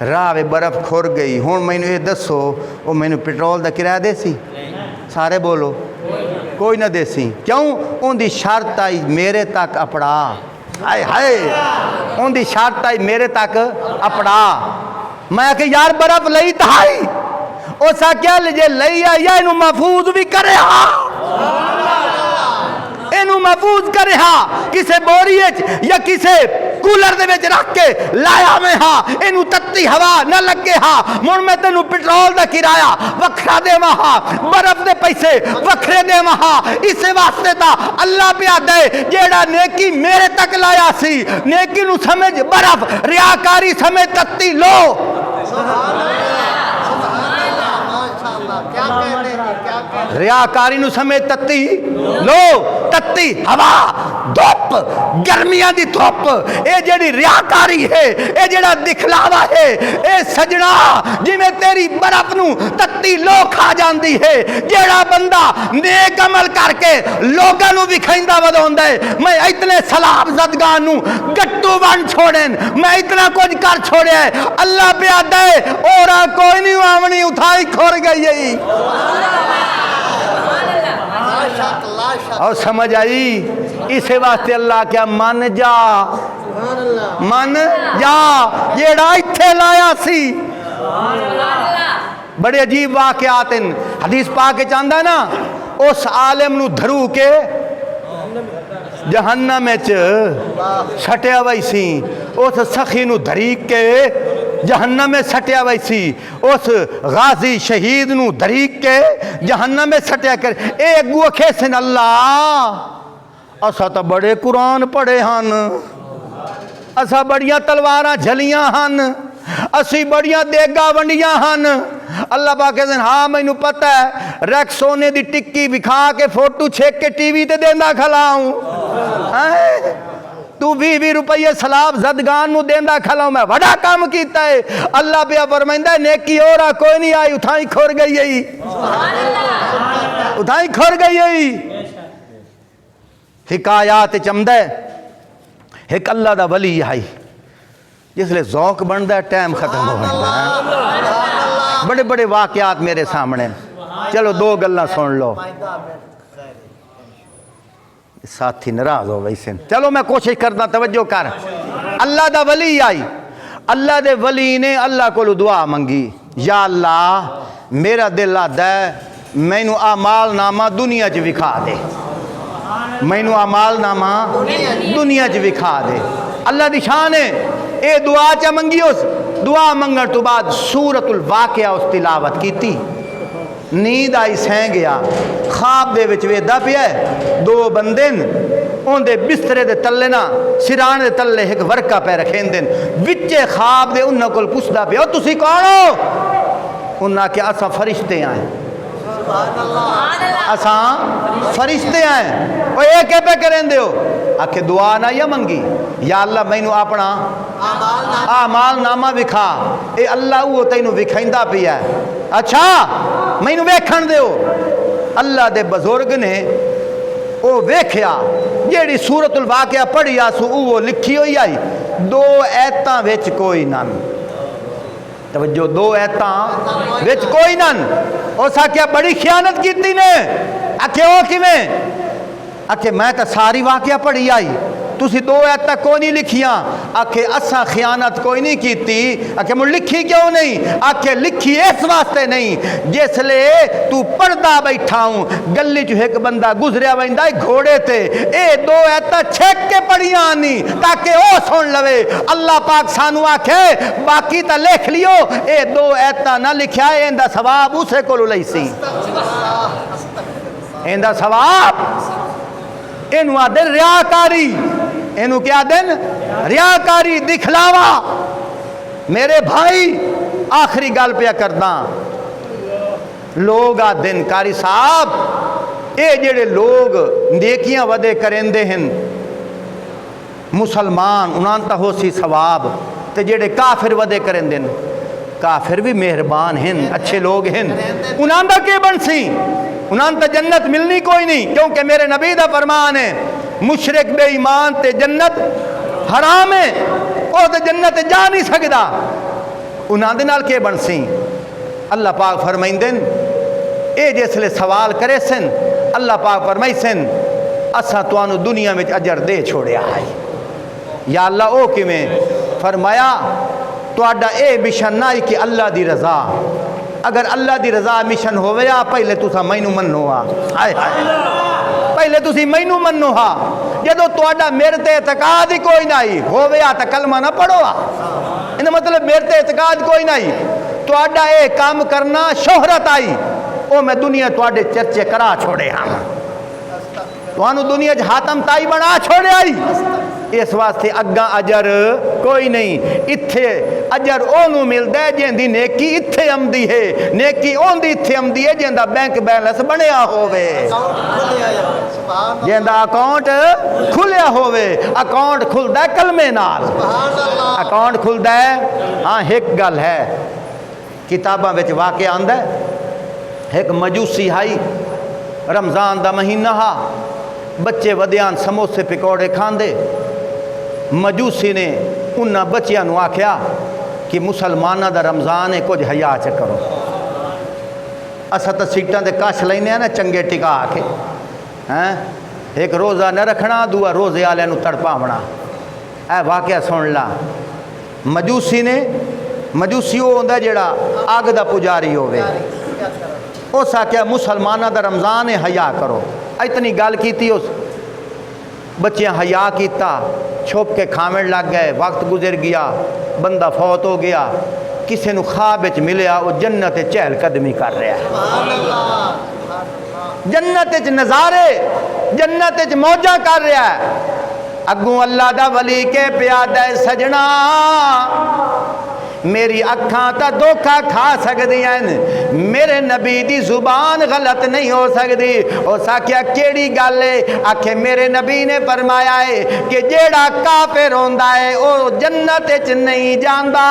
راہ وے برف کھور گئی، ہون میں نے یہ دسو او میں نے پیٹرول دا کرایہ دے سی؟ سارے بولو کوئی نہ دے سی، کیوں؟ ان دی شرط آئی میرے تک اپڑا، ہائے ہائے، ان دی شرط آئی میرے تک اپڑا، میں کہ یار برف لئی تہائی، او سا کیا لجے لئی یا انہوں محفوظ بھی کرے ہاں، انہوں محفوظ کرے ہاں، کسے بوری یا کسے کولر دے وچ رکھ کے لایا میں ہاں، انہوں تتی ہوا نہ لگے ہاں، من میں تینوں پیٹرول دا کرایہ وکھرا دے وہاں، برف دے پیسے وکھرے دے وہاں، اسے واسطے تا اللہ پہ دے جیڑا نیکی میرے تک لایا سی، نیکی نو سمجھ برف، ریاکاری سمجھ تتی لو، ریاکاری نو سمجھ تتی لو، تتی ہوا، دھوپ، گرمیاں دی دھوپ، اے جڑی ریاکاری ہے، اے جڑا دکھلاوا ہے، اے سجنا جی میں تیری برف نو تتی لو کھا جاندی ہے، جڑا بندہ نیک عمل کر کے لوگاں نو وکھائندا ودوندا ہے، میں اتنے سلام زدگاں نو گٹو بن چھوڑن، میں اتنا کچھ کر چھوڑیا ہے، اللہ پہ دے اورا کوئی نہیں آونی اٹھائی کھور گئی ہے، اور سمجھ آئی؟ اسے واسطے اللہ کیا من جا، من جا، جیڑا اتھے لایا سی۔ بڑے عجیب واقعات ہیں، حدیث پاک چاندہ نا، اس عالم نو دھرو کے جہنم میں سٹیا وئی سی، اس سخی نو دھریک کے جہنم میں سٹیا وئی سی، اس غازی شہید نو دھریک کے جہنم میں سٹیا کر، ایک گو کھیسن اللہ اسا تا بڑے قرآن پڑھے ہن، اسا بڑیاں تلواراں جھلیاں ہن، اسی بڑیاں دیگا ونڈیاں ہن، اللہ پاک کہتے ہیں ہاں میں نو پتہ ہے ریک سونے دی ٹکی بکھا کے فوٹو چھیک کے ٹی وی تے دیندہ کھلاؤں، تو 20 روپیے سلاب زدگان نو دیندہ کھلاؤں، میں وڈا کام کیتا ہے، اللہ پہ فرمائندہ ہے نیکی اورا کوئی نہیں آئی، اتھائیں کھور گئی ہے، اتھائیں کھور گئی ہے۔ حکایات چمدہ ہے، ایک اللہ دا ولی آئی جس لئے ذوق بندہ ہے، ٹائم ختم ہو گیا، بڑے بڑے واقعات میرے سامنے، چلو 2 گلہ سن لو، ساتھی نراز ہو گئی سن، چلو میں کوشش کرنا توجہ کر، اللہ دا ولی آئی، اللہ دے ولی نے اللہ کو دعا منگی، یا اللہ میرا دل آدھا ہے میں نو اعمال نامہ دنیا چ وکھا دے، میں نو اعمال نامہ دنیا چ وکھا دے، اللہ دی شان ہے، اے دعا چا منگی، اس دعا منگن تو بعد سورۃ الواقعہ اس تلاوت کی تھی، نیند آئی سہیں گیا، خواب دے وچ ویدہ پیا ہے، 2 بندے ان دے بسترے دے تلے نا سرانے دے تلے ایک ورکا پہ رکھیں دن، وچے خواب دے انہاں کول پوچھدا پیا، تسی کون ہو؟ انہاں کہ اسا فرشتے آئیں، اساں فرشتے ہیں وہ یہ کہ پہ کریں دے ہو آکھے دعا نہ یا منگی یا اللہ مینوں اپنا اعمال نامہ وکھا اے اللہ وہ تینوں وکھائندا پیا ہے اچھا مینوں ویکھن دیو اللہ دے بزرگ نے او ویکھیا جیڑی سورۃ الواقعہ پڑھی آسو وہ لکھی ہوئی آئی 2 ایتاں وچ کوئی نن توجہ 2 ایتاں وچ کوئی نن اس آکھیا بڑی خیانت کیتی نے آکھے او کیویں آکھے میں تا ساری واقعہ پڑھی آئی تسی 2 ایتاں کوئی نہیں لکھیاں آکھے اساں خیانت کوئی نہیں کیتی آکھے مجھ لکھی کیوں نہیں آکھے لکھی اس واسطے نہیں جس لے تو پردہ بیٹھا ہوں گلی جو ایک بندہ گزریا ویندا ہے گھوڑے تے اے 2 ایتاں چھک کے پڑھیاں آنی تاکہ او سن لوے اللہ پاک سانو آکھے باقی تا لکھ لیو اے 2 ایتاں نہ لکھیا ہے ایندا ثواب اسے کولو لئی سی ایندا ثواب اینو آدن ریاکاری اینو کیا دن ریاکاری دکھلاوا میرے بھائی آخری گل پہ کرداں لوگ آدن کاری صاحب اے جڑے لوگ نیکیاں ودے کرندے ہیں مسلمان انہاں تا ہو سی ثواب تے جڑے کافر ودے کرندے ہیں کافر بھی مہربان ہیں اچھے لوگ ہیں انہاں دا کے بن سی انہاں تا جنت ملنی کوئی نہیں کیونکہ میرے نبی دا فرمان ہے مشرک بے ایمان تے جنت حرام ہے او تے جنت جا نہیں سکدا انہاں دے نال کے بن سی اللہ پاک فرمائندے اے جسلے سوال کرے سن اللہ پاک فرمائی سن اساں توانو دنیا وچ اجر دے چھوڑیا ہے یا اللہ او کیویں فرمایا تواڈا اے مشن نہ کہ اللہ دی رضا اگر اللہ دی رضا مشن ہویا پہلے تساں مینوں منو ہائے ہائے پہلے تسی مینوں منو ہا جدو تواڈا میرے تے اعتقاد ہی کوئی نہیں ہویا تے کلمہ نہ پڑھو ان مطلب میرے تے اعتقاد کوئی نہیں تواڈا اے کام کرنا شہرت آئی او میں دنیا تواڈے چرچے کرا چھوڑے ہاں توانو دنیا چ حاتم تائی بنا چھوڑے آئی اس واسطے اگاں اجر کوئی نہیں اتھے اجر اونوں ملدا ہے جیندی نیکی اتھے آمدی ہے نیکی اوندی اتھے آمدی ہے جیندا بینک بیلنس بنیا ہووے جیندا اکاؤنٹ کھلیا ہووے اکاؤنٹ کھلدا ہے کلمے نال اکاؤنٹ کھلدا ہے ہاں ایک گل ہے کتاباں وچ واقعہ آندا ہے ایک مجوسی ہائی رمضان دا مہینہ ہا بچے ودیان سموسے پکوڑے کھاندے مجوسی نے انہاں بچیاں نو آکھیا کہ مسلمانہ دا رمضان ہے کچھ حیا چ کرو اسا تا سیٹاں دے کش لینے ہیں نا چنگے ٹکا کے ہیں ایک روزہ نہ رکھنا دوسرا روزے والے نو تڑپاونا اے واقعہ سن لا مجوسی وہ ہوندا جڑا اگ دا پجاری ہوے اس آکھیا مسلمانہ دا رمضان ہے حیا کرو اتنی گل کیتی اس بچیاں حیا کیتا چھپ کے کھاویں لگ گئے وقت گزر گیا بندہ فوت ہو گیا کسے نو خواب وچ ملیا وہ جنت چہل قدمی کر رہا ہے جنت وچ نظارے جنت وچ موجاں کر رہا ہے اگوں اللہ دا ولی کے پیادہ سجنا میری اکھاں تا دھوکھا کھا سکدی ہیں میرے نبی دی زبان غلط نہیں ہو سکدی اس آکھیا کیڑی گل ہے آکھے میرے نبی نے فرمایا ہے کہ جیڑا کافر ہوندا ہے او جنت وچ نہیں جاندا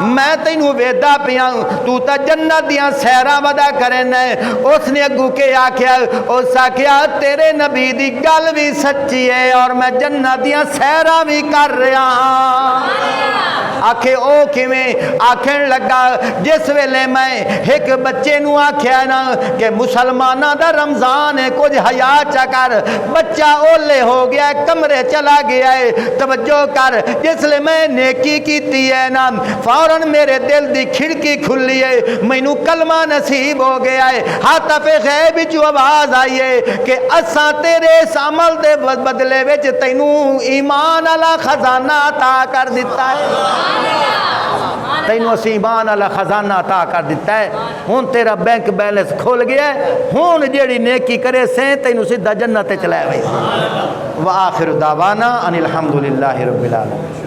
میں تینوں ویدا پیاں تو تا جنت دیاں سیراں ودا کرن اس نے اگوں کے آکھیا اس آکھیا تیرے نبی دی گل بھی سچی ہے اور میں جنت دیاں سیراں بھی کر رہا ہاں آکھے او کیویں آکھن لگا جس ویلے میں ایک بچے نو آکھیا نا کہ مسلمانہ دا رمضان ہے کچھ حیا چا کر بچہ اولے ہو گیا ہے کمرے چلا گیا ہے توجہ کر جس لے میں نیکی کیتی ہے نا فوراً میرے دل دی کھڑکی کھلی ہے مینوں کلمہ نصیب ہو گیا ہے حاطف غیب جو آواز آئی ہے کہ اساں تیرے اس عمل دے بدلے وچ تینوں ایمان والا خزانہ عطا کر دیتا ہے تینوں اسی ایمان والا خزانہ عطا کر دیتا ہے ہن تیرا بینک بیلنس کھل گیا ہے ہن جیڑی نیکی کرے سے تینوں سیدھا جنت چلائے وے وآخر دعوانا ان الحمدللہ رب العالمین